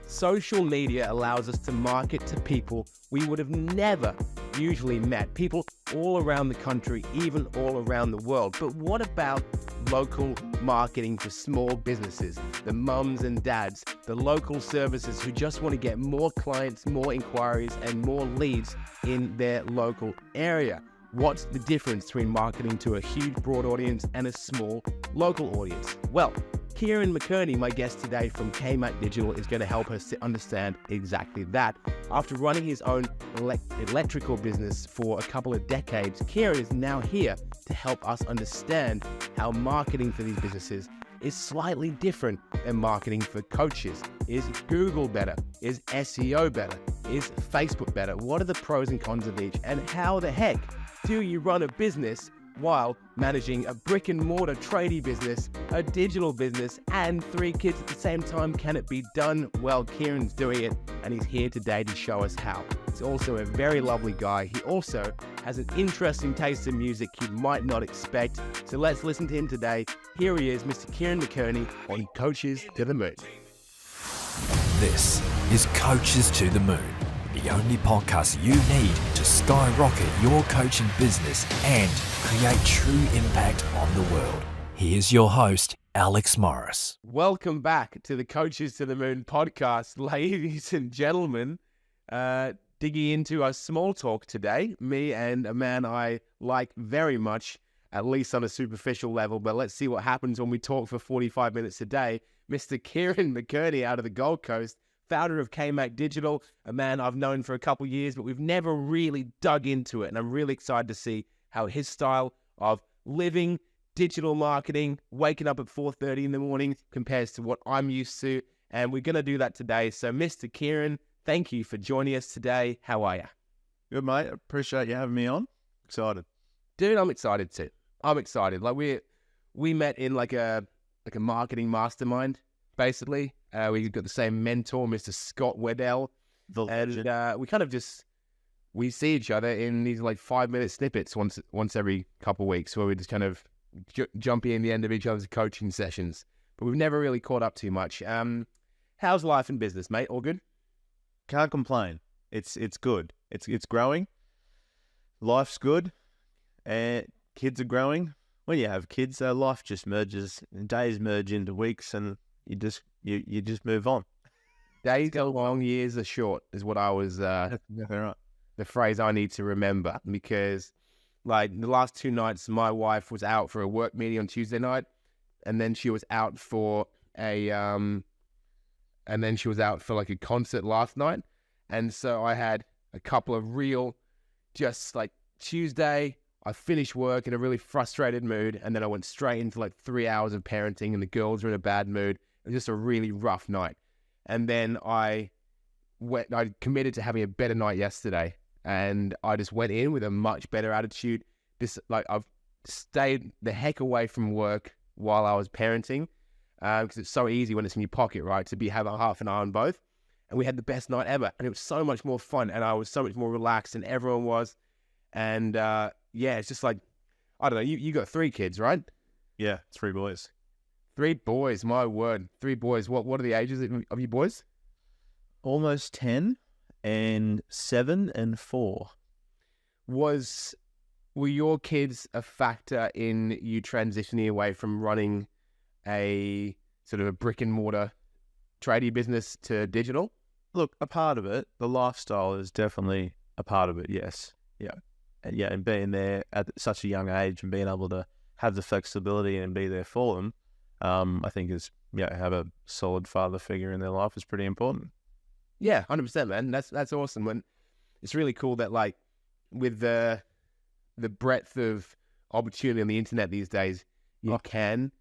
Social media allows us to market to people we would have never usually met, people all around the country, even all around the world. But what about local marketing for small businesses, the mums and dads, the local services who just want to get more clients, more inquiries, and more leads in their local area? What's the difference between marketing to a huge broad audience and a small local audience? Well, Kieran McKerney, my guest today from KMAC Digital, is going to help us to understand exactly that. After running his own electrical business for a couple of decades, Kieran is now here to help us understand how marketing for these businesses is slightly different than marketing for coaches. Is Google better? Is SEO better? Is Facebook better? What are the pros and cons of each? And how the heck do you run a business while managing a brick and mortar tradie business, a digital business, and 3 kids at the same time? Can it be done? Well, Kieran's doing it, and he's here today to show us how. He's also a very lovely guy. He also has an interesting taste in music you might not expect. So let's listen to him today. Here he is, Mr. Kieran McKerney on Coaches to the Moon. This is Coaches to the Moon, the only podcast you need to skyrocket your coaching business and create true impact on the world. Here's your host, Alex Morris. Welcome back to the Coaches to the Moon podcast, ladies and gentlemen. Digging into our small talk today, me and a man I like very much, at least on a superficial level, but let's see what happens when we talk for 45 minutes a day. Mr. Kieran McKerney out of the Gold Coast, founder of KMAC Digital, a man I've known for a couple of years, but we've never really dug into it. And I'm really excited to see how his style of living, digital marketing, waking up at 4:30 in the morning compares to what I'm used to. And we're going to do that today. So Mr. Kieran, thank you for joining us today. How are you? Good, mate. Appreciate you having me on. Excited. Dude, I'm excited too. I'm excited. Like we met in like a marketing mastermind, basically. We got the same mentor, Mr. Scott Weddell. And we kind of we see each other in these like 5-minute snippets once every couple of weeks where we just kind of jump in the end of each other's coaching sessions. But we've never really caught up too much. How's life and business, mate? All good? Can't complain. It's good. It's growing. Life's good. And kids are growing. When you have kids, life just merges. Days merge into weeks, and you just move on. Days go long, years are short, is what I was. Right. The phrase I need to remember, because like the last 2 nights, my wife was out for a work meeting on Tuesday night, and then she was out for like a concert last night, and so I had a couple of real, just like Tuesday. I finished work in a really frustrated mood, and then I went straight into like 3 hours of parenting, and the girls were in a bad mood. It was just a really rough night. And then I committed to having a better night yesterday, and I just went in with a much better attitude. I've stayed the heck away from work while I was parenting, because it's so easy when it's in your pocket, right, to have a half an eye on both. And we had the best night ever, and it was so much more fun, and I was so much more relaxed than everyone was. And yeah, it's just like, I don't know, you got 3 kids, right? Yeah, 3 boys. 3 boys, my word. 3 boys. What are the ages of your boys? Almost 10 and 7 and 4. Were your kids a factor in you transitioning away from running a sort of a brick and mortar tradie business to digital? Look, a part of it, the lifestyle is definitely a part of it, yes. Yeah, and being there at such a young age and being able to have the flexibility and be there for them, I think have a solid father figure in their life is pretty important. Yeah, 100%, man. That's awesome. When it's really cool that like with the breadth of opportunity on the internet these days, you can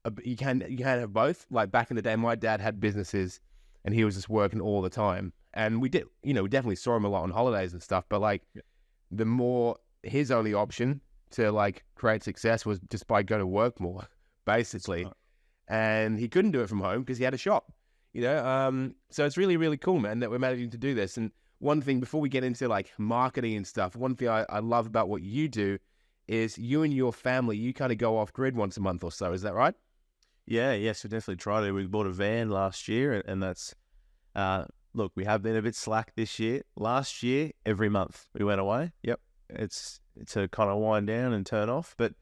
have both. Like back in the day, my dad had businesses and he was just working all the time. And we definitely saw him a lot on holidays and stuff. But like the more his only option to like create success was just by going to work more, basically. And he couldn't do it from home because he had a shop, So it's really, really cool, man, that we're managing to do this. And one thing before we get into like marketing and stuff, one thing I love about what you do is you and your family, you kind of go off grid once a month or so. Is that right? Yeah, yes, we definitely tried it. We bought a van last year, and that's look, we have been a bit slack this year. Last year, every month we went away. Yep, it's a kind of wind down and turn off. But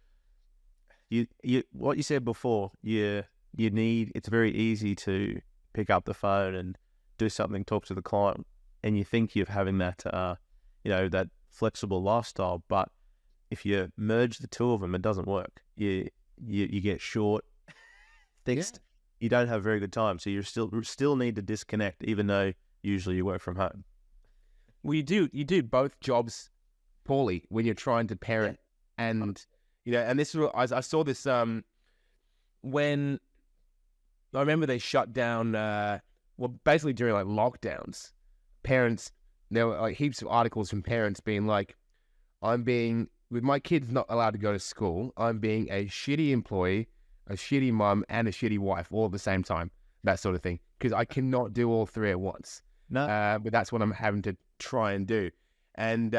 you what you said before, you need. It's very easy to pick up the phone and do something, talk to the client, and you think you're having that that flexible lifestyle, but if you merge the two of them, it doesn't work. You get short, fixed. You don't have a very good time, so you still need to disconnect, even though usually you work from home. Well, you do both jobs poorly when you're trying to parent, and and this is what I saw this when I remember they shut down. Basically during like lockdowns, parents, there were like heaps of articles from parents being like, with my kids not allowed to go to school, I'm being a shitty employee, a shitty mum, and a shitty wife all at the same time, that sort of thing, because I cannot do all three at once. No. But that's what I'm having to try and do. And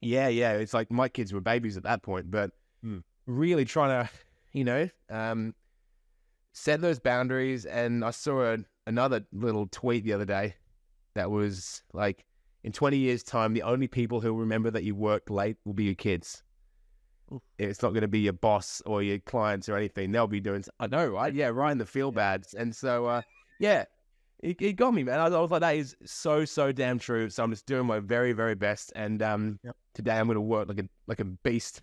it's like my kids were babies at that point, but really trying to, set those boundaries. And I saw another little tweet the other day that was like, in 20 years' time, the only people who remember that you worked late will be your kids. Ooh. It's not going to be your boss or your clients or anything. They'll be doing, I know, right? Yeah, Ryan, the feel bads. And so, it got me, man. I was like, that is so, so damn true. So I'm just doing my very, very best. And today I'm going to work like a beast,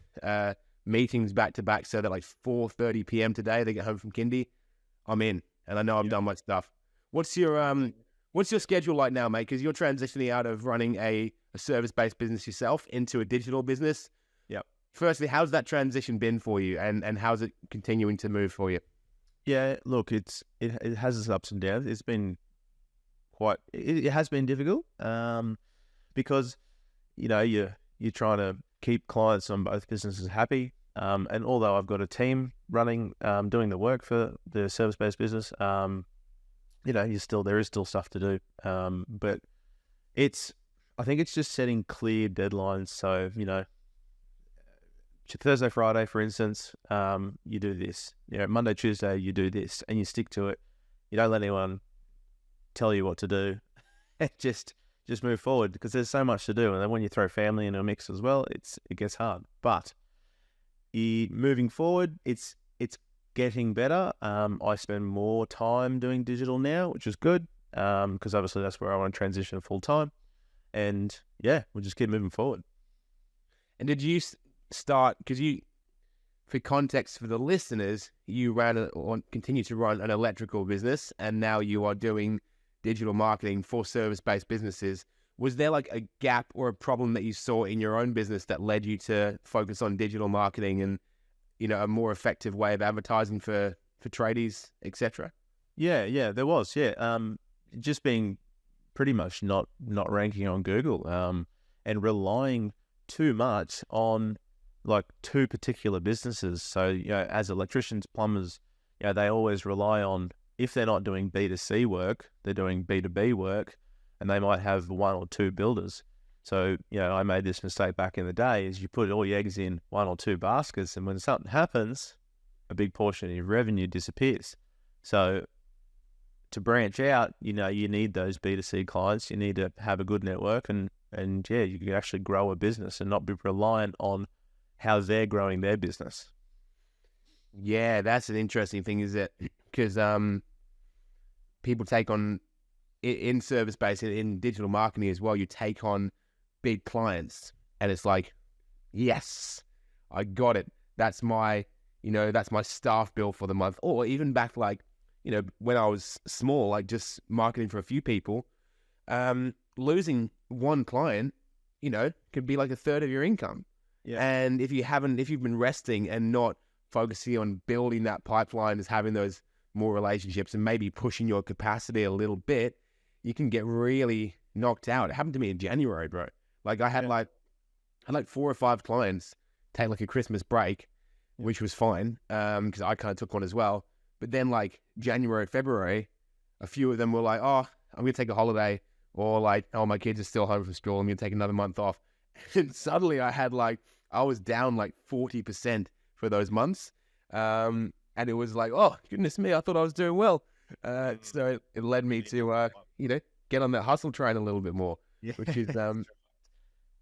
meetings back to back, so that like 4:30 p.m. today, they get home from kindy, I'm in. And I know I've done my stuff. What's your schedule like now, mate? Because you're transitioning out of running a service-based business yourself into a digital business. Yep. Firstly, how's that transition been for you, and how's it continuing to move for you? Yeah, look, it has its ups and downs. It's been it has been difficult because you're trying to keep clients on both businesses happy. And although I've got a team running, doing the work for the service-based business, there is still stuff to do. But I think it's just setting clear deadlines. So, Thursday, Friday, for instance, you do this. Monday, Tuesday, you do this, and you stick to it. You don't let anyone tell you what to do. just move forward, because there's so much to do. And then when you throw family into a mix as well, it gets hard. But moving forward, it's getting better. I spend more time doing digital now, which is good, because obviously that's where I want to transition full time. And we'll just keep moving forward. And did you start, because for context for the listeners, you continue to run an electrical business, and now you are doing digital marketing for service-based businesses. Was there like a gap or a problem that you saw in your own business that led you to focus on digital marketing and a more effective way of advertising for tradies, etc.? Yeah, there was. Just being pretty much not ranking on Google, and relying too much on like two particular businesses. So as electricians, plumbers, they always rely on, if they're not doing B2C work, they're doing B2B work, and they might have one or two builders. So, I made this mistake back in the day, is you put all your eggs in one or two baskets, and when something happens, a big portion of your revenue disappears. So to branch out, you need those B2C clients. You need to have a good network, and you can actually grow a business and not be reliant on how they're growing their business. Yeah, that's an interesting thing, is it? Because people take on, in service-based, in digital marketing as well, you take on big clients, and it's like, yes, I got it. That's my staff bill for the month. Or even back like, when I was small, like just marketing for a few people, losing one client, could be like a third of your income. Yeah. And if you've been resting and not focusing on building that pipeline, as having those more relationships and maybe pushing your capacity a little bit, you can get really knocked out. It happened to me in January, bro. Like I had like 4 or 5 clients take like a Christmas break, which was fine, because I kind of took one as well. But then like January, February, a few of them were like, oh, I'm going to take a holiday, or like, oh, my kids are still home from school, I'm going to take another month off. And suddenly I was down like 40% for those months. And and it was like, oh goodness me, I thought I was doing well. So it led me to get on that hustle train a little bit more, which is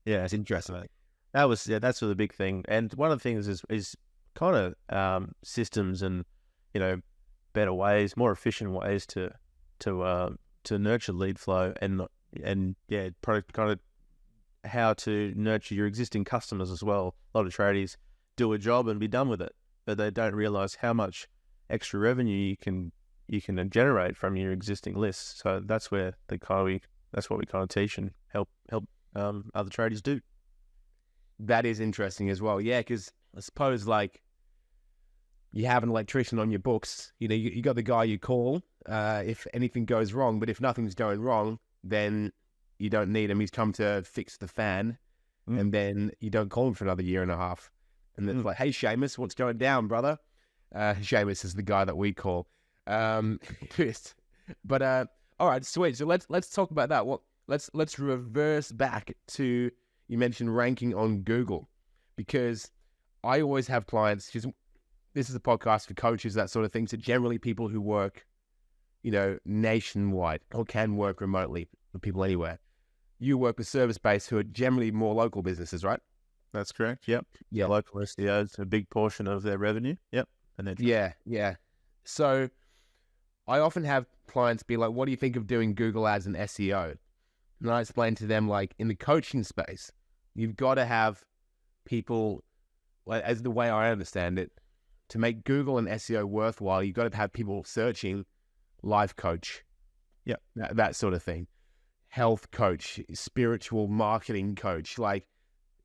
yeah, it's interesting. That's the big thing. And one of the things is kind of systems and better ways, more efficient ways to nurture lead flow and product kind of how to nurture your existing customers as well. A lot of tradies do a job and be done with it, but they don't realize how much extra revenue you can generate from your existing lists. So that's where that's what we kind of teach and help other tradies do. That is interesting as well. Yeah, because I suppose like you have an electrician on your books, you got the guy you call if anything goes wrong, but if nothing's going wrong, then you don't need him. He's come to fix the fan, and then you don't call him for another year and a half. And it's like, hey, Seamus, what's going down, brother? Seamus is the guy that we call. But all right, sweet. So let's talk about that. Let's reverse back to, you mentioned ranking on Google, because I always have clients, because this is a podcast for coaches, that sort of thing. So generally people who work, nationwide or can work remotely, for people anywhere. You work with service-based who are generally more local businesses, right? That's correct. Yep. Yeah. Local SEO is a big portion of their revenue. Yep. And then yeah. So I often have clients be like, what do you think of doing Google ads and SEO? And I explain to them, like, in the coaching space, you've got to have people, as the way I understand it, to make Google and SEO worthwhile, you've got to have people searching life coach. Yeah. That sort of thing. Health coach, spiritual marketing coach, like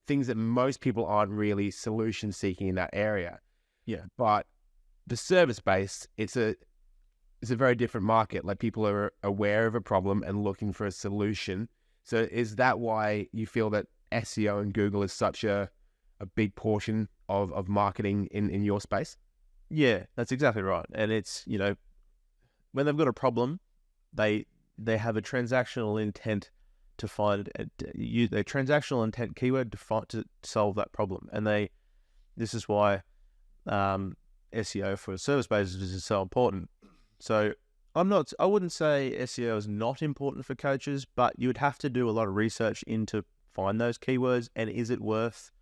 things that most people aren't really solution seeking in that area. Yeah. But the service-based, it's a very different market. Like, people are aware of a problem and looking for a solution. So is that why you feel that SEO and Google is such a big portion of marketing in your space? Yeah, that's exactly right. And it's, when they've got a problem, they have a transactional intent to find a transactional intent keyword to solve that problem. And this is why SEO for service-based is so important. So I wouldn't say SEO is not important for coaches, but you would have to do a lot of research into find those keywords, and is it worth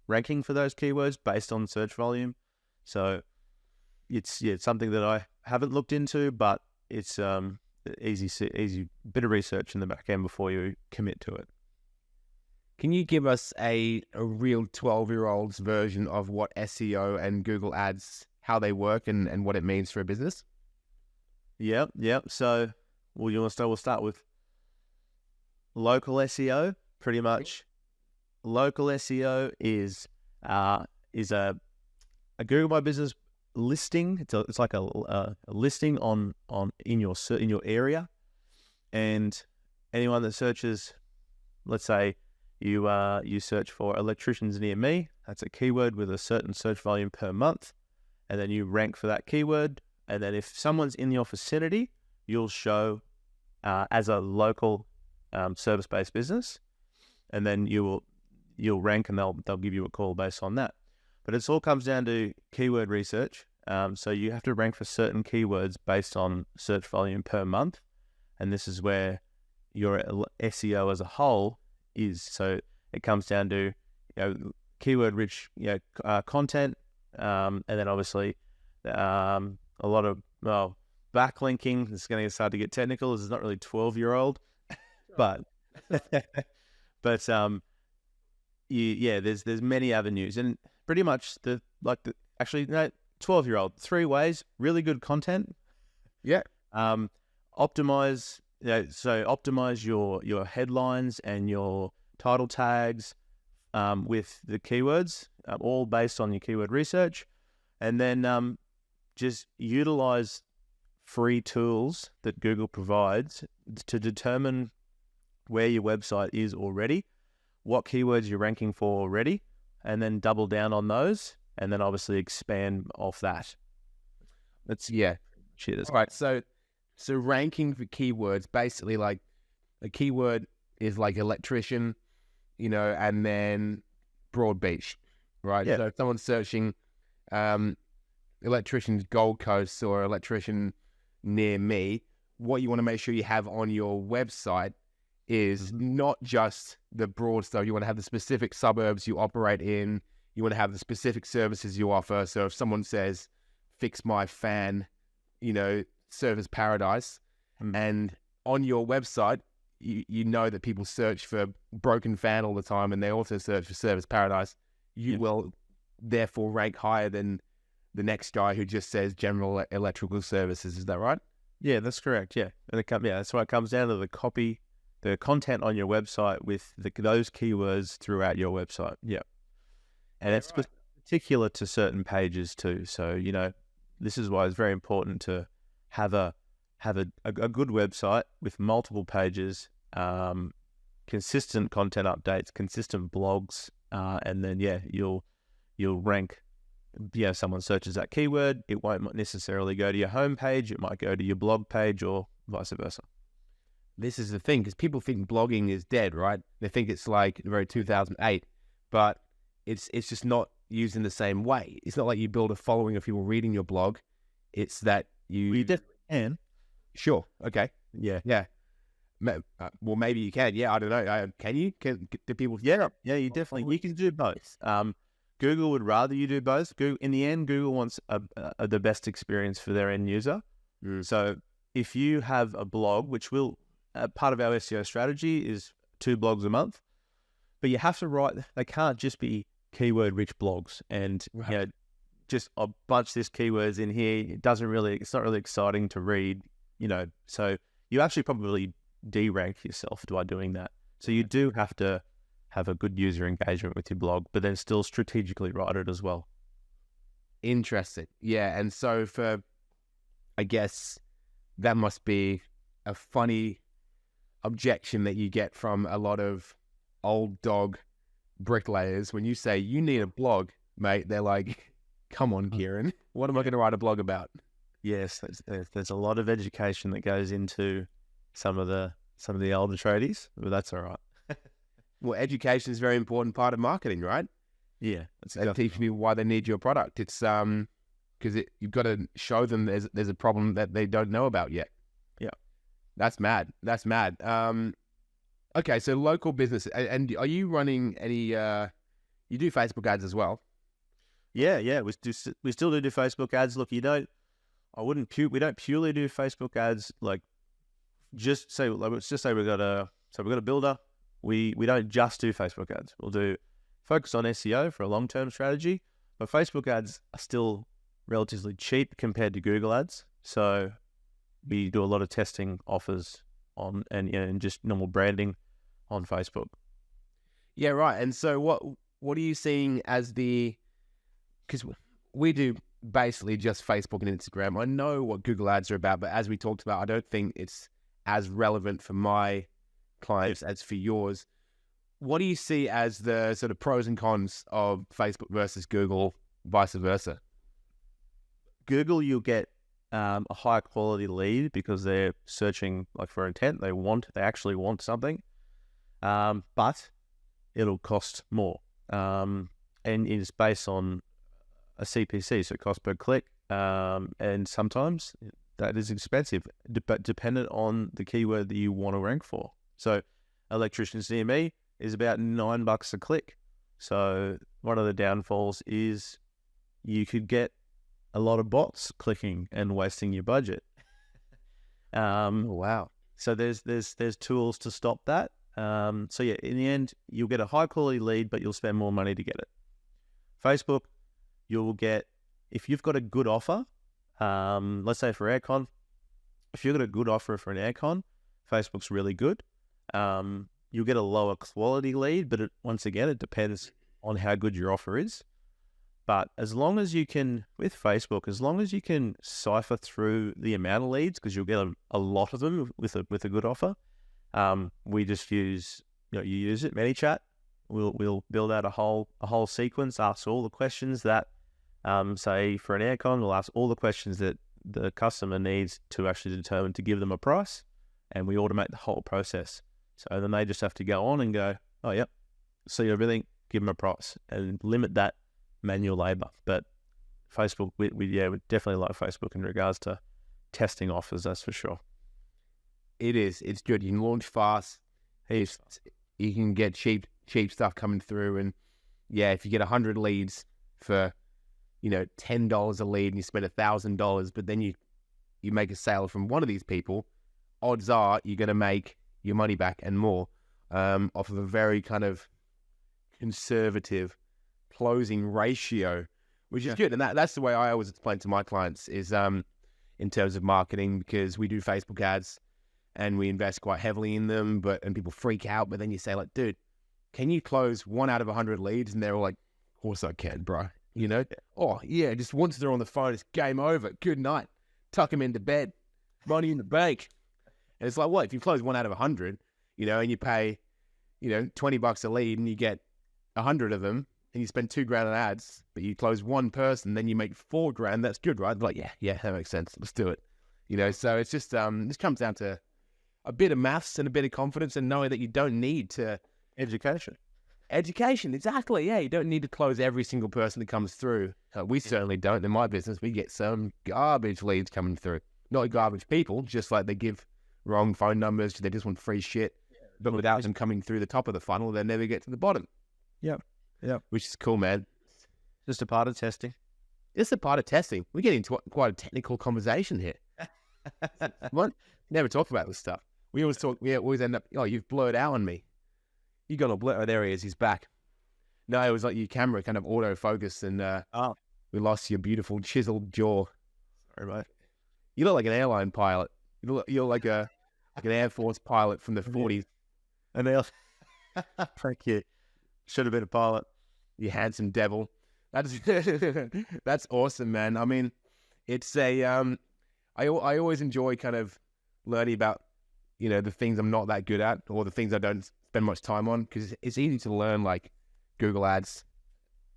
ranking for those keywords based on search volume? So it's something that I haven't looked into, but it's easy bit of research in the back end before you commit to it. Can you give us a real 12-year-old's version of what SEO and Google ads, how they work and what it means for a business? Yep. So, we'll start with local SEO. Pretty much, local SEO is a Google My Business listing. It's like a listing in your area, and anyone that searches, let's say you search for electricians near me, that's a keyword with a certain search volume per month, and then you rank for that keyword, and then if someone's in your vicinity, you'll show as a local service-based business, and then you'll rank, and they'll give you a call based on that. But it all comes down to keyword research. So you have to rank for certain keywords based on search volume per month. And this is where your SEO as a whole is. So it comes down to keyword rich content, and then obviously a lot of backlinking. It's going to start to get technical. This is not really 12-year-old, but there's many avenues, and pretty much 12-year-old, 3 ways, really good content. Yeah. Optimize, optimize your headlines and your title tags with the keywords, all based on your keyword research. And then just utilize free tools that Google provides to determine where your website is already, what keywords you're ranking for already, and then double down on those, and then obviously expand off that. Cheers. All right. So ranking for keywords, basically, like a keyword is like electrician, and then Broad Beach, right? Yeah. So if someone's searching electrician's Gold Coast or electrician near me, what you want to make sure you have on your website is not just the broad stuff. You want to have the specific suburbs you operate in. You want to have the specific services you offer. So if someone says, fix my fan, Service Paradise, and on your website, you know that people search for broken fan all the time, and they also search for Service Paradise. You will therefore rank higher than the next guy who just says general electrical services. Is that right? Yeah, that's correct. Yeah, and that's why it comes down to the copy, the content on your website with those keywords throughout your website. Yeah, and it's particular to certain pages too. So this is why it's very important to have a good website with multiple pages, consistent content updates, consistent blogs, and then you'll rank. Someone searches that keyword, it won't necessarily go to your homepage. It might go to your blog page or vice versa. This is the thing, because people think blogging is dead, right? They think it's like the very 2008, but it's just not used in the same way. It's not like you build a following of people reading your blog. It's that you definitely can. Sure. Okay. Yeah. Well, maybe you can. Yeah, I don't know. Can you? Do people? Yeah. You definitely. You can do both. Google would rather you do both. In the end, Google wants the best experience for their end user. So if you have a blog, which will part of our SEO strategy is 2 blogs a month, but you have to write. They can't just be keyword-rich blogs and just a bunch of this keywords in here. It's not really exciting to read. So you actually probably de-rank yourself by doing that. So you do have to have a good user engagement with your blog, but then still strategically write it as well. Interesting. Yeah. And so I guess that must be a funny objection that you get from a lot of old dog bricklayers. When you say you need a blog, mate, they're like, come on, Kieran, what am I going to write a blog about? Yes. There's a lot of education that goes into some of the older tradies, but that's all right. Well, education is a very important part of marketing, right? Yeah. That teaches people why they need your product. It's because you've got to show them there's a problem that they don't know about yet. Yeah. That's mad. Okay, so local business. And are you running any, you do Facebook ads as well? Yeah. We still do Facebook ads. Look, we don't purely do Facebook ads. Like, let's just say we've got a builder. We don't just do Facebook ads. We'll do focus on SEO for a long-term strategy, but Facebook ads are still relatively cheap compared to Google ads. So we do a lot of testing offers on and just normal branding on Facebook. Yeah, right. And so what are you seeing as because we do basically just Facebook and Instagram. I know what Google ads are about, but as we talked about, I don't think it's as relevant for my clients as for yours. What do you see as the sort of pros and cons of Facebook versus Google, vice versa? Google, you'll get a high quality lead because they're searching like for intent. They actually want something, but it'll cost more, and it's based on a CPC, so cost per click, and sometimes that is expensive, but dependent on the keyword that you want to rank for. So electricians near me is about $9 a click. So one of the downfalls is you could get a lot of bots clicking and wasting your budget. Wow. So there's tools to stop that. So yeah, in the end, you'll get a high quality lead, but you'll spend more money to get it. Facebook, you'll get, if you've got a good offer, let's say for aircon, if you've got a good offer for an aircon, Facebook's really good. You'll get a lower quality lead, but once again, it depends on how good your offer is. But as long as you can, with Facebook, as long as you can cipher through the amount of leads, because you'll get a lot of them with a good offer, we just use, you use it, ManyChat. We'll build out a whole sequence, ask all the questions that, say for an aircon, we'll ask all the questions that the customer needs to actually determine to give them a price, and we automate the whole process. So then they just have to go on and go, oh, yep, see everything, give them a price, and limit that manual labor. But Facebook, we definitely like Facebook in regards to testing offers. That's for sure. It is. It's good. You can launch fast. You can get cheap stuff coming through, and yeah, if you get 100 leads for, $10 a lead, and you spend $1,000, but then you make a sale from one of these people, odds are you're going to make your money back and more off of a very kind of conservative closing ratio, which is good. And that's the way I always explain to my clients is in terms of marketing, because we do Facebook ads and we invest quite heavily in them, and people freak out. But then you say, like, dude, can you close 1 out of 100 leads? And they're all like, of course I can, bro. Oh yeah, just once they're on the phone, it's game over. Good night. Tuck them into bed. Money in the bank. And it's like, what, if you close 1 out of 100, and you pay, $20 a lead, and you get 100 of them, and you spend $2,000 on ads, but you close one person, then you make $4,000. That's good, right? Like, yeah, that makes sense. Let's do it. So it's just this comes down to a bit of maths and a bit of confidence, and knowing that you don't need to Education, exactly. Yeah, you don't need to close every single person that comes through. We certainly don't. In my business, we get some garbage leads coming through. Not garbage people, just like they give wrong phone numbers. They just want free shit. But without them coming through the top of the funnel, they'll never get to the bottom. Yep. Which is cool, man. Just a part of testing. It's a part of testing. We're getting into quite a technical conversation here. What? Never talk about this stuff. We always end up, you've blurred out on me. You got a blur. Oh, there he is. He's back. No, it was like your camera kind of autofocused, and we lost your beautiful chiseled jaw. Sorry, mate. You look like an airline pilot. You're like an Air Force pilot from the 40s. Thank you. Should have been a pilot. You handsome devil. That's awesome, man. I mean, it's I always enjoy kind of learning about the things I'm not that good at, or the things I don't spend much time on, because it's easy to learn like Google Ads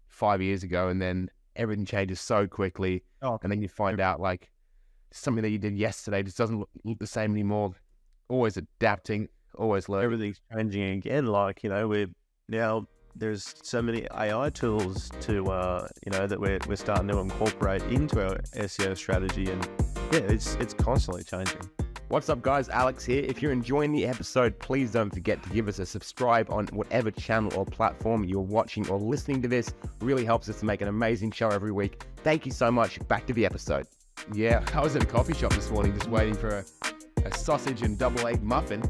5 years ago, and then everything changes so quickly, and then you find out like something that you did yesterday just doesn't look the same anymore. Always adapting, always learning. Everything's changing again. Like we're now, there's so many AI tools to that we're starting to incorporate into our SEO strategy, and yeah, it's constantly changing. What's up, guys? Alex here. If you're enjoying the episode, please don't forget to give us a subscribe on whatever channel or platform you're watching or listening to this. Really helps us to make an amazing show every week. Thank you so much. Back to the episode. Yeah, I was at a coffee shop this morning just waiting for a sausage and double egg muffin,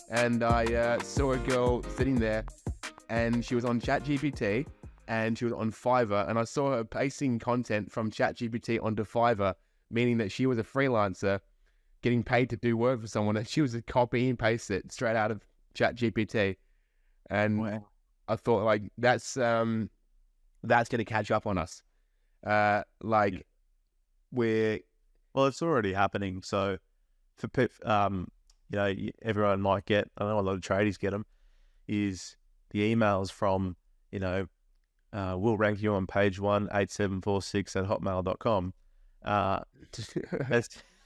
and I saw a girl sitting there, and she was on ChatGPT, and she was on Fiverr, and I saw her pasting content from ChatGPT onto Fiverr, meaning that she was a freelancer getting paid to do work for someone, and she was a copy and paste it straight out of ChatGPT. And wow. I thought, like, that's going to catch up on us. Well, it's already happening. So for everyone might get, I know a lot of tradies get them, is the emails from, we'll rank you on page 18746 at hotmail.com.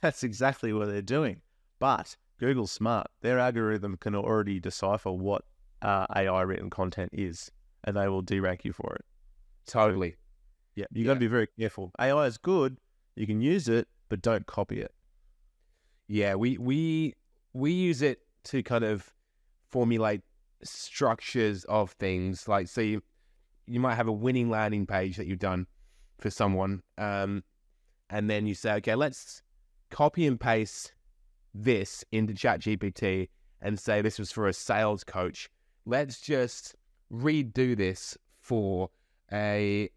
That's exactly what they're doing. But Google's smart. Their algorithm can already decipher what AI written content is, and they will de-rank you for it. Totally. Yeah, you got to be very careful. AI is good. You can use it, but don't copy it. Yeah, we use it to kind of formulate structures of things. Like, so you might have a winning landing page that you've done for someone, and then you say, okay, let's copy and paste this into ChatGPT and say this was for a sales coach. Let's just redo this for a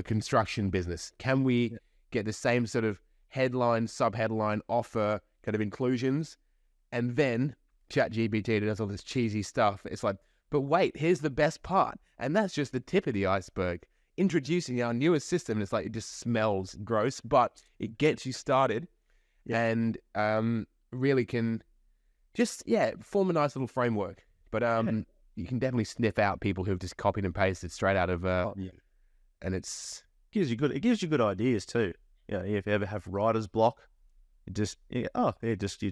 construction business. Can we get the same sort of headline, sub-headline, offer kind of inclusions? And then ChatGPT does all this cheesy stuff. It's like, but wait, here's the best part. And that's just the tip of the iceberg. Introducing our newest system, it's like it just smells gross, but it gets you started and really can just, form a nice little framework. But you can definitely sniff out people who've just copied and pasted straight out of, and it gives you good ideas too. Yeah, if you ever have writer's block, you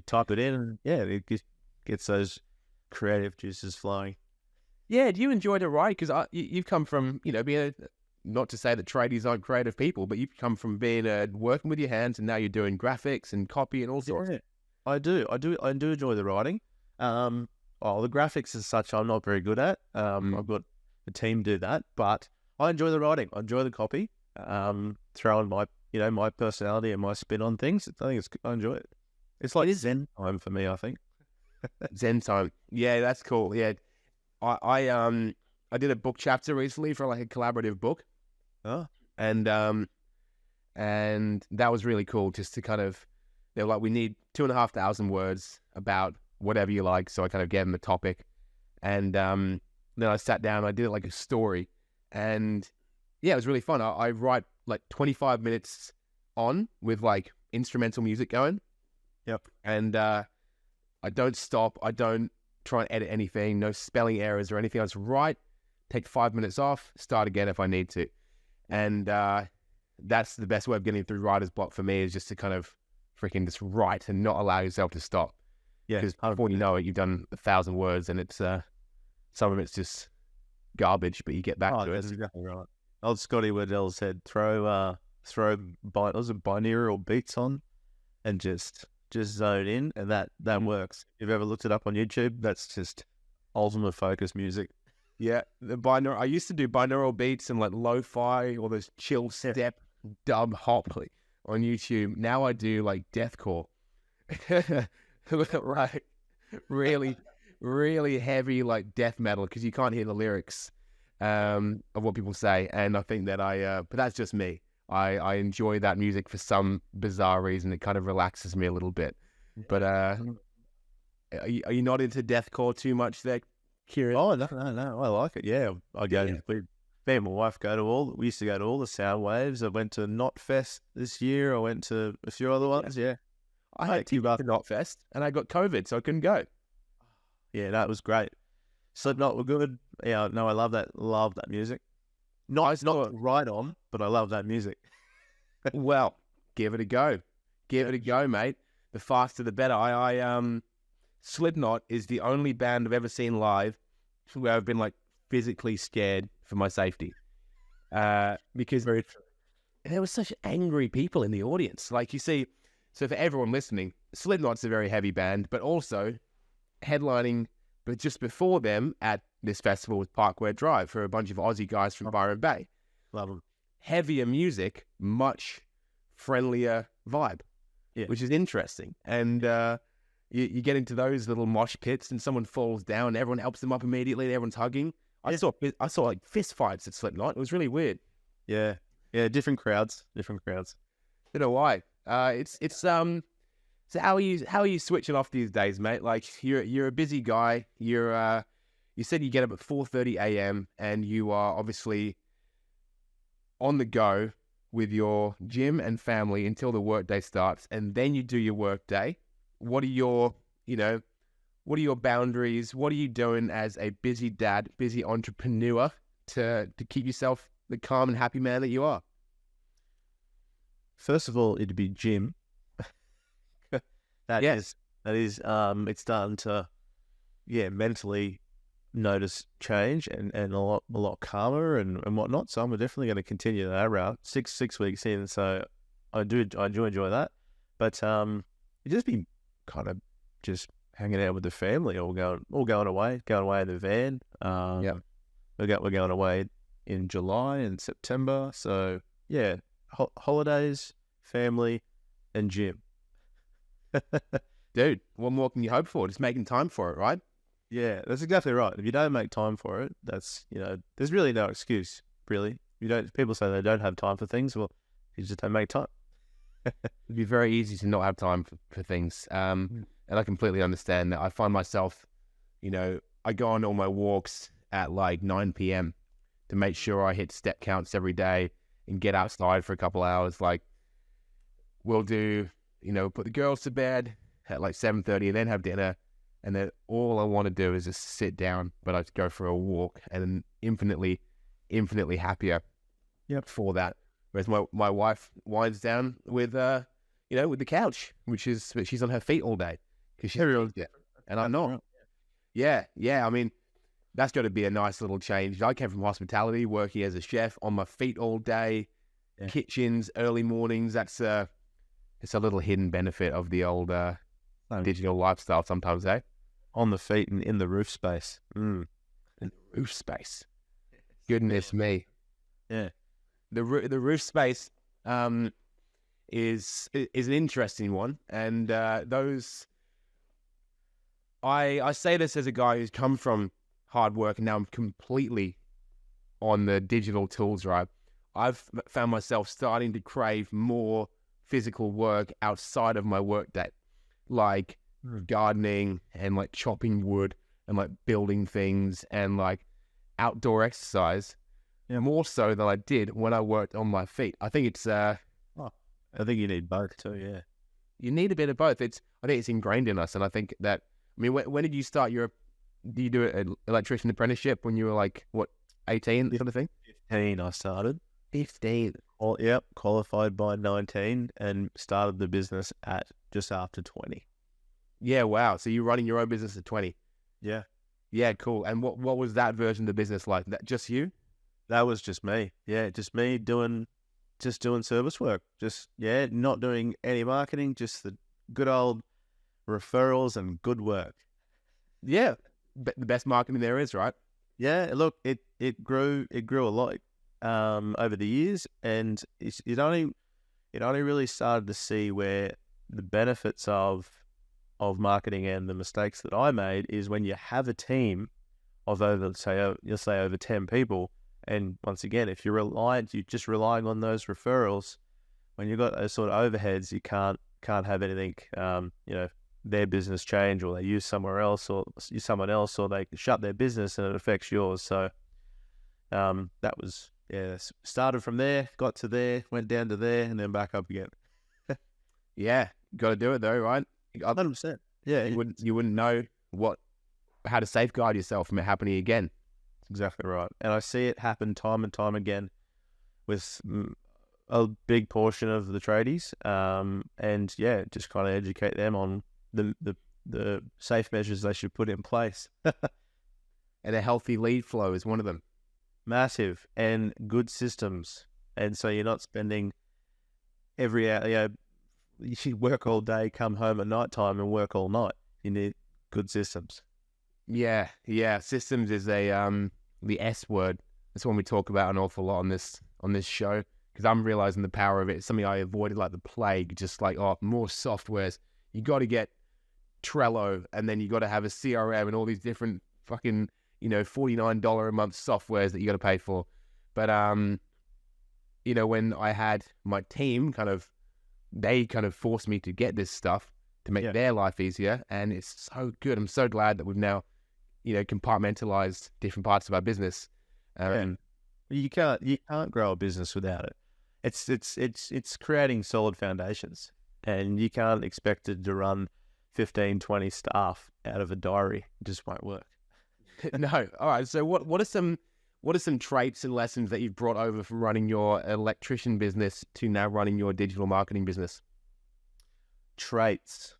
type it in, and it gets those creative juices flowing. Yeah, do you enjoy to write? Because you've come from being not to say that tradies aren't creative people, but you've come from being working with your hands, and now you're doing graphics and copy and all sorts. Yeah, I do enjoy the writing. The graphics as such, I'm not very good at. I've got a team do that, but I enjoy the writing. I enjoy the copy. Throwing my personality and my spin on things. I enjoy it. It's like Zen time for me, I think. Zen time. Yeah, that's cool. Yeah, I did a book chapter recently for like a collaborative book. Oh, and that was really cool, just to kind of, they were like, we need 2,500 words about whatever you like. So I kind of gave them the topic, and then I sat down, I did it like a story, and yeah, it was really fun. I write like 25 minutes on with like instrumental music going. Yep. And I don't stop. I don't try and edit anything. No spelling errors or anything. I just write, take 5 minutes off, start again if I need to. And that's the best way of getting through writer's block for me, is just to kind of freaking just write and not allow yourself to stop. Yeah. Because before you know it, you've done 1,000 words, and it's some of it's just garbage, but you get back to it. That's exactly right. Old Scotty Waddell said, throw binaural beats on and just zone in, and that works. If you've ever looked it up on YouTube, that's just ultimate focus music. Yeah, the binaural. I used to do binaural beats and like lo-fi or those chill step dub hop on YouTube. Now I do like deathcore, right? Really, really heavy like death metal, because you can't hear the lyrics of what people say. And I think that but that's just me. I enjoy that music for some bizarre reason. It kind of relaxes me a little bit. But are you not into deathcore too much there, Kieran? Oh, no. I like it. Yeah. Me and my wife we used to go to all the sound waves. I went to Knotfest this year. I went to a few other ones. Yeah. I had to go to Knotfest, and I got COVID, so I couldn't go. Yeah, that was great. Slipknot were good. Yeah, no, I love that music. Not right on, but I love that music. Well, give it a go. Give it a go, mate. The faster the better. Slipknot is the only band I've ever seen live where I've been like physically scared for my safety. Because there were such angry people in the audience. Like, you see, so for everyone listening, Slipknot's a very heavy band, but also headlining, but just before them at this festival was Parkway Drive for a bunch of Aussie guys from Byron Bay. Love them. Heavier music, much friendlier vibe, which is interesting. And you get into those little mosh pits, and someone falls down, everyone helps them up immediately, everyone's hugging. I saw like fist fights at Slipknot. It was really weird. Yeah, different crowds. Don't know why. So how are you switching off these days, mate? Like, you're a busy guy. You said you get up at 4:30 a.m. and you are obviously on the go with your gym and family until the workday starts, and then you do your work day. What are your boundaries? What are you doing as a busy dad, busy entrepreneur to keep yourself the calm and happy man that you are? First of all, it'd be gym. That is, it's starting to, mentally notice change and a lot calmer and whatnot. So I'm definitely going to continue that route. Six weeks in, so I do enjoy that. But it just be kind of just hanging out with the family, or going away in the van. We're going away in July and September. So yeah, holidays, family, and gym. Dude, what more can you hope for? Just making time for it, right? Yeah, that's exactly right. If you don't make time for it, that's, there's really no excuse, really. People say they don't have time for things. Well, you just don't make time. It'd be very easy to not have time for things. And I completely understand that. I find myself, I go on all my walks at like 9 p.m. to make sure I hit step counts every day and get outside for a couple hours. Like, we'll do, put the girls to bed at like 7:30 and then have dinner. And then all I want to do is just sit down, but I go for a walk, and infinitely happier for that. Whereas my wife winds down with the couch, which is, she's on her feet all day because she's and I'm not. Yeah. I mean, That's got to be a nice little change. I came from hospitality, working as a chef on my feet all day, kitchens, early mornings. It's a little hidden benefit of the old digital lifestyle sometimes, eh? On the feet and in the roof space. In the roof space. Goodness me. Yeah. The roof space is an interesting one, and I say this as a guy who's come from hard work, and now I'm completely on the digital tools, right? I've found myself starting to crave more physical work outside of my work day, like gardening and like chopping wood and like building things and like outdoor exercise, more so than I did when I worked on my feet. I think it's I think you need both too. Yeah, you need a bit of both. I think it's ingrained in us, and I think that. I mean, when did you start do you do an electrician apprenticeship when you were like, what, 18, sort of thing? 15 I started. 15. Oh, yep, qualified by 19 and started the business at just after 20. Yeah, wow. So you're running your own business at 20. Yeah. Yeah, cool. And what was that version of the business like? That just you? That was just me. Yeah, just me doing service work. Just, not doing any marketing, just the good old referrals and good work. Yeah. The best marketing there is, right? Yeah, look, it grew a lot over the years, and it only really started to see where the benefits of marketing and the mistakes that I made is when you have a team of over 10 people, and once again, if you're just relying on those referrals, when you've got those sort of overheads, you can't have anything, their business change, or they use someone else, or they shut their business and it affects yours. So that was, started from there, got to there, went down to there, and then back up again. Yeah, got to do it though, right? 100%. Yeah, you wouldn't know how to safeguard yourself from it happening again. That's exactly right. And I see it happen time and time again with a big portion of the tradies, and just kind of educate them on the safe measures they should put in place. And a healthy lead flow is one of them. Massive. And good systems. And so you're not spending every hour, you should work all day, come home at night time and work all night. You need good systems. Yeah. Systems is the S word. That's one we talk about an awful lot on this show, because I'm realizing the power of it. It's something I avoided like the plague, just like, more softwares. You got to get Trello, and then you got to have a CRM and all these different fucking, $49 a month softwares that you got to pay for. But, when I had my team they forced me to get this stuff to make their life easier. And it's so good. I'm so glad that we've now, compartmentalized different parts of our business. You can't grow a business without it. It's creating solid foundations, and you can't expect it to run 15, 20 staff out of a diary. It just won't work. No. All right. So what are some traits and lessons that you've brought over from running your electrician business to now running your digital marketing business? Traits.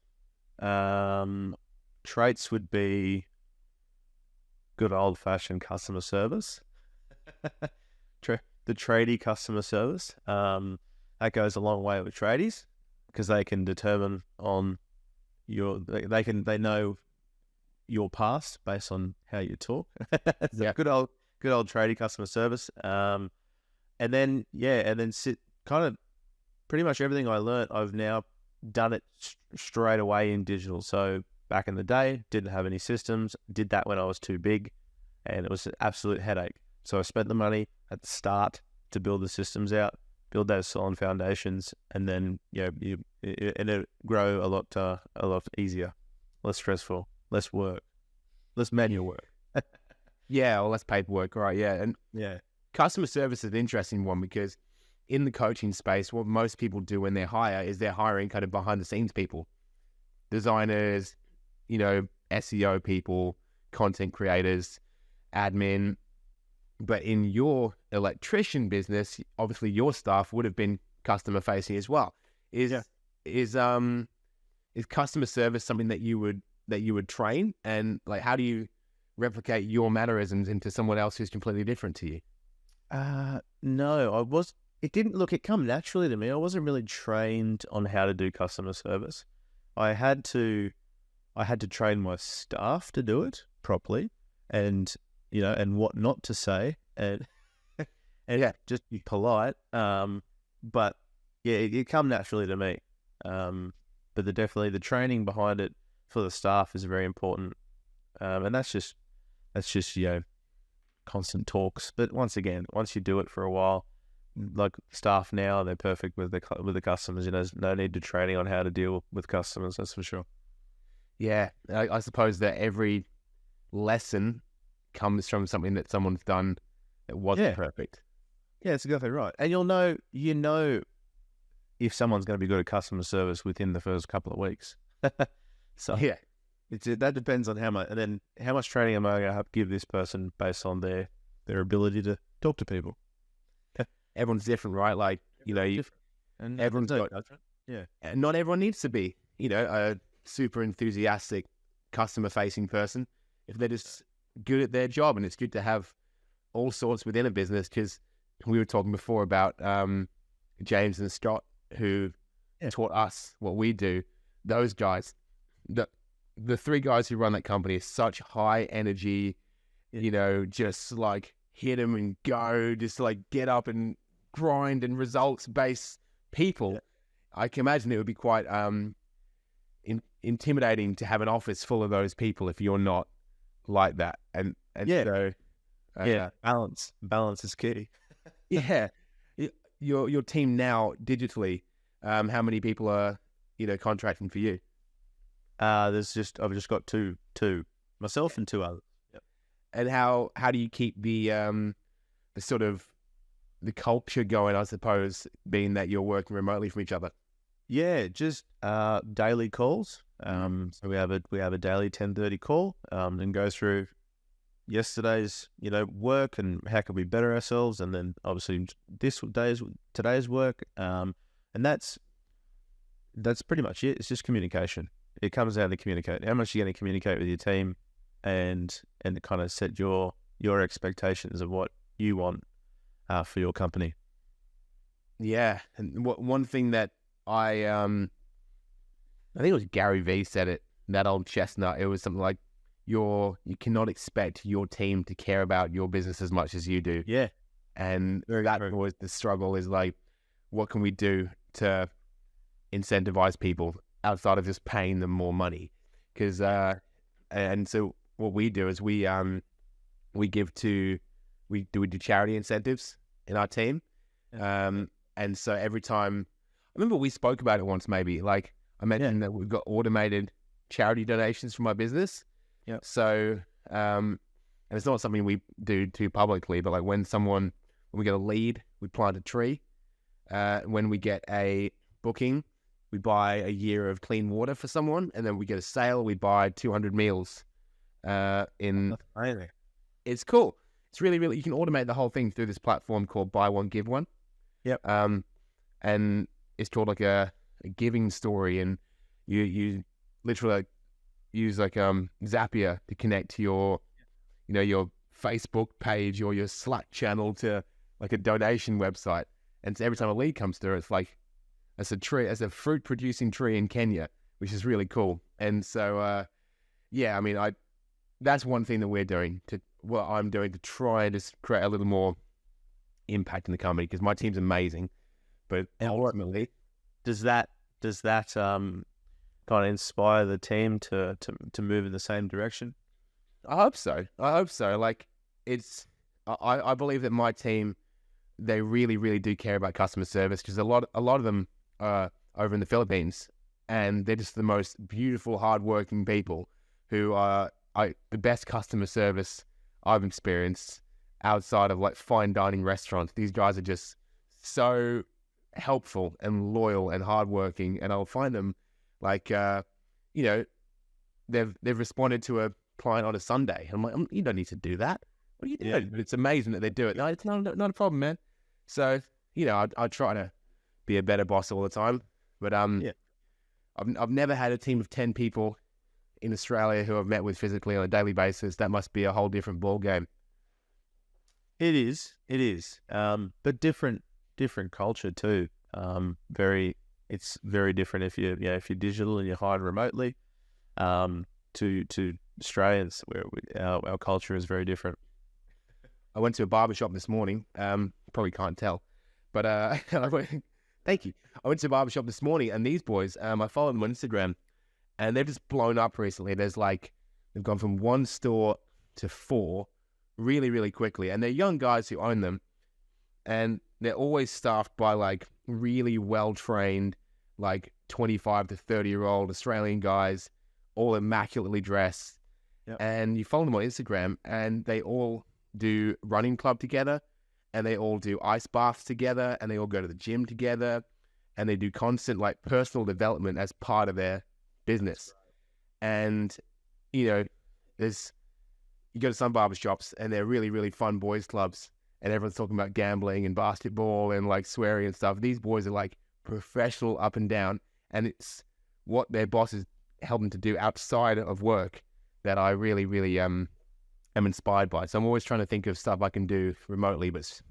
Traits would be good old fashioned customer service. The tradie customer service. That goes a long way with tradies, because they can determine on they know your past based on how you talk. So good old tradie customer service. And then sit kind of pretty much everything I learned, I've now done it straight away in digital. So back in the day, didn't have any systems, did that when I was too big, and it was an absolute headache. So I spent the money at the start to build the systems out, build those solid foundations, and then it'll grow a lot easier, less stressful, less work, less manual work. Or less paperwork, right? Yeah, and customer service is an interesting one, because in the coaching space, what most people do when they hire is they're hiring kind of behind the scenes people, designers, SEO people, content creators, admin. But in your electrician business, obviously your staff would have been customer facing as well. Is customer service something that you would train? And like, how do you replicate your mannerisms into someone else who's completely different to you? No, it didn't look, it come naturally to me. I wasn't really trained on how to do customer service. I had to train my staff to do it properly, and and what not to say, and just be polite. But yeah, it come naturally to me. But definitely the training behind it for the staff is very important. And that's just constant talks. But once again, once you do it for a while, like staff now, they're perfect with the customers. There's no need to training on how to deal with customers. That's for sure. Yeah, I suppose that every lesson comes from something that someone's done that wasn't perfect. Yeah, that's exactly right. And you'll know, if someone's going to be good at customer service within the first couple of weeks. So Yeah, that depends on how much training am I going to give this person based on their ability to talk to people. everyone's different, right? Like, And everyone's got different. Yeah. and not everyone needs to be, a super enthusiastic customer-facing person. If they're just good at their job, and it's good to have all sorts within a business, because we were talking before about James and Scott, who taught us what we do. Those guys, the three guys who run that company, are such high energy, just like hit them and go, just like get up and grind and results based people. I can imagine it would be quite intimidating to have an office full of those people if you're not like that. And so balance is key. Yeah. Your team now digitally, how many people are, contracting for you? I've just got two, myself and two others. Yep. And how do you keep the sort of the culture going, I suppose, being that you're working remotely from each other? Yeah, just daily calls. So we have a daily 10:30 call, and go through yesterday's work and how can we better ourselves, and then obviously today's work, and that's pretty much it. It's just communication. It comes down to communicate. How much you're going to communicate with your team, and kind of set your expectations of what you want for your company. Yeah, and one thing that I think it was Gary Vee said it, that old chestnut. It was something like, you cannot expect your team to care about your business as much as you do. Yeah. And that was the struggle, is like, what can we do to incentivize people outside of just paying them more money? Because and so what we do is we do charity incentives in our team. And so every time, I remember we spoke about it once, maybe, like I mentioned that we've got automated charity donations from my business. Yeah. So, and it's not something we do too publicly, but like when we get a lead, we plant a tree. When we get a booking, we buy a year of clean water for someone, and then we get a sale, we buy 200 meals. It's cool. It's really, really, you can automate the whole thing through this platform called Buy One, Give One. Yep. And it's called like a giving story, and you literally like use like Zapier to connect to your Facebook page or your Slack channel to like a donation website. And so every time a lead comes through, it's like, it's a fruit producing tree in Kenya, which is really cool. And so that's one thing that I'm doing to try and just create a little more impact in the company, because my team's amazing, but ultimately, does that kind of inspire the team to move in the same direction? I hope so. Like, I believe that my team, they really, really do care about customer service, because a lot of them are over in the Philippines, and they're just the most beautiful, hardworking people who are the best customer service I've experienced outside of like fine dining restaurants. These guys are just so helpful and loyal and hardworking, and I'll find them like they've responded to a client on a Sunday. I'm like, you don't need to do that. What are you doing? But it's amazing that they do it. No, it's not a problem, man. So I try to be a better boss all the time, but I've never had a team of 10 people in Australia who I've met with physically on a daily basis, that must be a whole different ball game. It is. But different culture too. It's very different if if you're digital and you're hired remotely, to Australians where our culture is very different. I went to a barbershop this morning. Probably can't tell, but thank you. I went to a barbershop this morning, and these boys, I follow them on Instagram, and they've just blown up recently. They've gone from 1 store to 4 really, really quickly, and they're young guys who own them, and they're always staffed by like really well-trained, like 25 to 30-year-old Australian guys, all immaculately dressed. Yep. And you follow them on Instagram, and they all do running club together, and they all do ice baths together, and they all go to the gym together, and they do constant like personal development as part of their business. And you go to some barbershops and they're really, really fun boys clubs, and everyone's talking about gambling and basketball and like swearing and stuff. These boys are like professional up and down, and it's what their bosses help them to do outside of work that I really, really am inspired by. So I'm always trying to think of stuff I can do remotely, but it's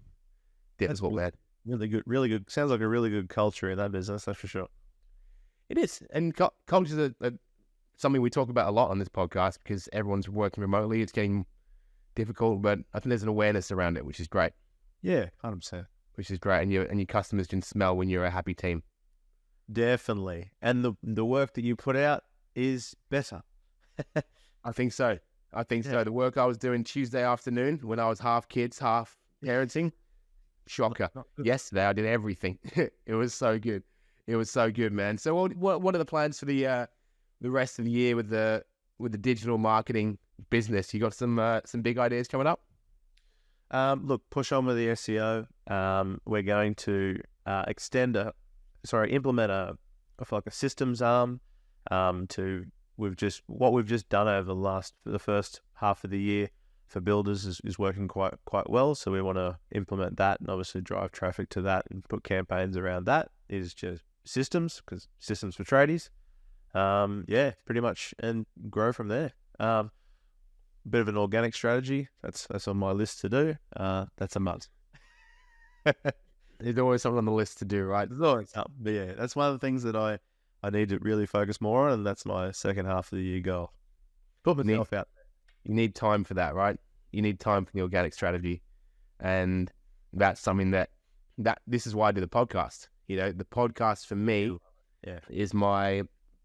difficult, man. Really good, really good. Sounds like a really good culture in that business, that's for sure. It is, and culture is something we talk about a lot on this podcast because everyone's working remotely. It's getting difficult, but I think there's an awareness around it, which is great. Yeah, 100%. Which is great, and your customers can smell when you're a happy team. Definitely, and the work that you put out is better. I think so. So. The work I was doing Tuesday afternoon when I was half kids, half parenting, shocker. Yesterday I did everything. It was so good. It was so good, man. So what are the plans for the rest of the year with the digital marketing business? You got some big ideas coming up? Look, push on with the SEO. We're going to implement a systems arm to we've just done over the first half of the year for builders is working quite well. So we want to implement that and obviously drive traffic to that and put campaigns around that. Is just systems, because systems for tradies. Pretty much, and grow from there. Bit of an organic strategy. That's on my list to do. That's a must. There's always something on the list to do, right? There's always something. But yeah, that's one of the things that I need to really focus more on, and that's my second half of the year goal. Put myself out there. You need time for that, right? You need time for the organic strategy, and that's something that this is why I do the podcast. The podcast for me is my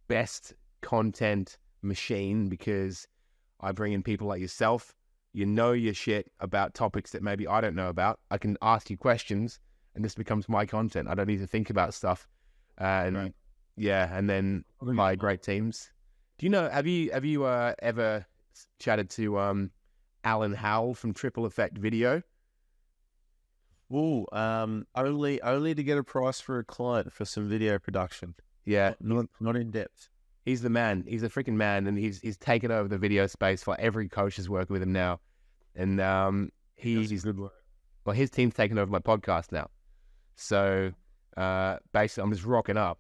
best content machine, because I bring in people like yourself. You know your shit about topics that maybe I don't know about. I can ask you questions, and this becomes my content. I don't need to think about stuff. And then my great teams. Do you know? Have you ever chatted to Alan Howell from Triple Effect Video? Ooh, only to get a price for a client for some video production. Yeah, not in depth. He's the man. He's a freaking man, and he's taken over the video space for every coach that's working with him now. And he's good work. Well, his team's taken over my podcast now. So basically, I'm just rocking up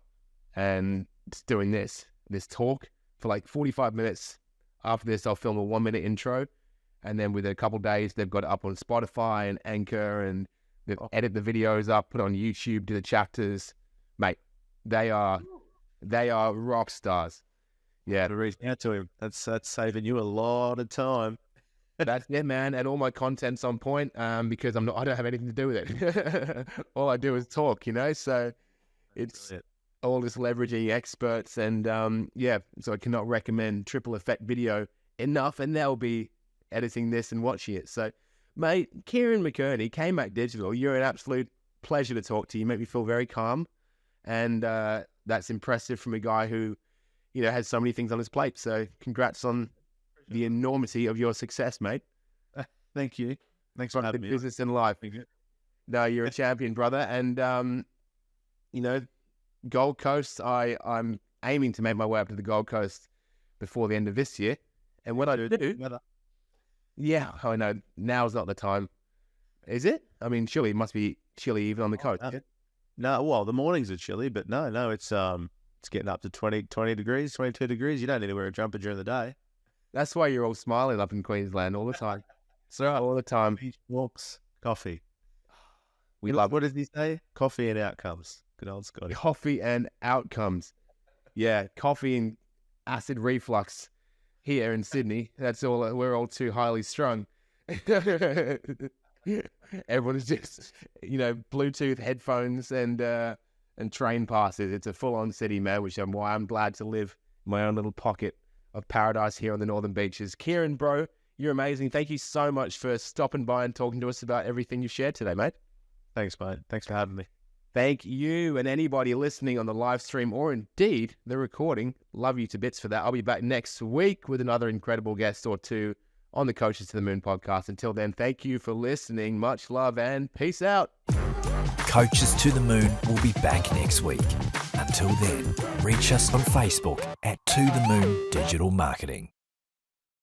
and just doing this talk for like 45 minutes. After this, I'll film a 1-minute intro, and then within a couple of days, they've got it up on Spotify and Anchor, and they've edit the videos up, put it on YouTube, do the chapters. Mate, they are rock stars. Yeah, to reach out to him. That's saving you a lot of time. That's it, man. And all my content's on point because I don't have anything to do with it. All I do is talk, So it's all this leveraging experts, and so I cannot recommend Triple Effect Video enough, and they'll be editing this and watching it. So, mate, Kieran McKerney, KMAC Digital, you're an absolute pleasure to talk to. You make me feel very calm, and that's impressive from a guy who, has so many things on his plate. So congrats on the enormity of your success, mate. Thank you. Thanks for having me. Business and life. No, you're a champion, brother. And, Gold Coast, I'm aiming to make my way up to the Gold Coast before the end of this year. And when I do, I know, now's not the time. Is it? I mean, surely it must be chilly even on the coast. No, well, the mornings are chilly, but no, it's it's getting up to 20 degrees, 22 degrees. You don't need to wear a jumper during the day. That's why you're all smiling up in Queensland all the time. So All the time. walks, coffee. We love What does he say? Coffee and outcomes. Good old Scotty. coffee and outcomes. Yeah, coffee and acid reflux here in Sydney. That's all. We're all too highly strung. Everyone is just, Bluetooth headphones and train passes. It's a full-on city, man, which is why I'm glad to live in my own little pocket of paradise here on the Northern Beaches. Kieran, bro, you're amazing. Thank you so much for stopping by and talking to us about everything you shared today, mate. Thanks, mate. Thanks for having me. Thank you, and anybody listening on the live stream or indeed the recording, love you to bits for that. I'll be back next week with another incredible guest or two on the Coaches to the Moon podcast. Until then, thank you for listening. Much love and peace out. Coaches to the Moon will be back next week. Until then, reach us on Facebook at To The Moon Digital Marketing.